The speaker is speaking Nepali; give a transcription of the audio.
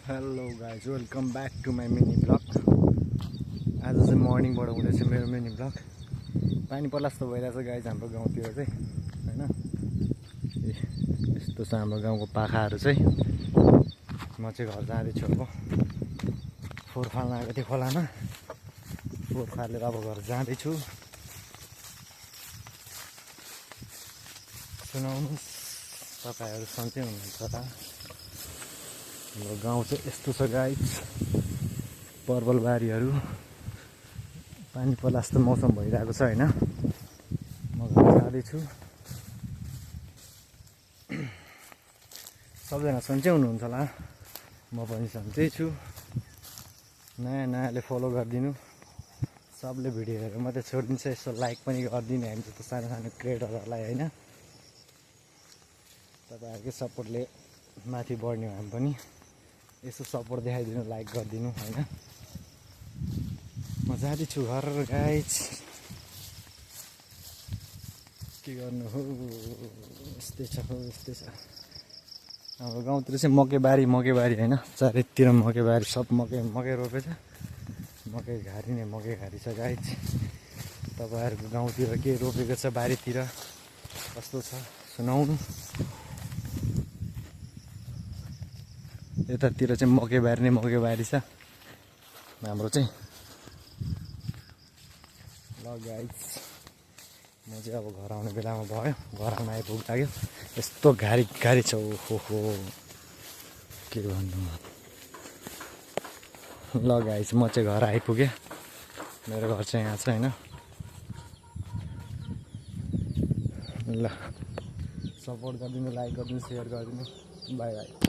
Hello guys welcome back to my mini vlog. आज चाहिँ मर्निङबाट हुँदैछ मेरो मिनी ब्लग। पानी पर्ला जस्तो भइरहेछ गाइज हाम्रो गाउँतिर चाहिँ होइन। यस्तो छ हाम्रो गाउँको पाखाहरू चाहिँ। म चाहिँ घर जाँदैछु अब। फोहोर फाल्न आएको थिएँ खोलामा, फोहोर फालेर अब घर जाँदैछु। सुनाउनुहोस् तपाईँहरू सन्चै हुनुहुन्छ त? हाम्रो गाउँ चाहिँ यस्तो छ गाइज, पर्वलबारीहरू, पानी पर्ला जस्तो मौसम भइरहेको छ होइन। म घर जाँदैछु। सबजना सन्चै हुनुहुन्छ होला, म पनि सन्चै छु। नयाँ नयाँले फलो गरिदिनु, सबले भिडियो हेरेर मात्रै छोडिदिन्छ, यसो लाइक पनि गरिदिनु हामी जस्तो सानो सानो क्रिएटरहरूलाई होइन। तपाईँहरूकै सपोर्टले माथि बढ्ने हामी पनि, यसो सपोर्ट देखाइदिनु, लाइक गरिदिनु होइन। म जाँदैछु घर गाइज, के गर्नु हो, यस्तै छ हो यस्तै छ। हाम्रो गाउँतिर चाहिँ मकैबारी होइन, चारैतिर मकैबारी, सब मकै रोपेछ। मकै घारी नै मकै घारी छ गाइज। तपाईँहरूको गाउँतिर के रोपेको छ बारीतिर, कस्तो छ सुनाउनु। यतातिर चाहिँ मकैबारी नै मकैबारी छ हाम्रो चाहिँ। ल गाइज म चाहिँ अब घर आउने बेलामा भयो, घरमा आइपुग्यो। यस्तो घारी छ, ओहो के भन्नु। ल गाइज म चाहिँ घर आइपुगेँ, मेरो घर चाहिँ यहाँ छ होइन। ल सपोर्ट गरिदिनु, लाइक गरिदिनु, सेयर गरिदिनु, बाई बाई।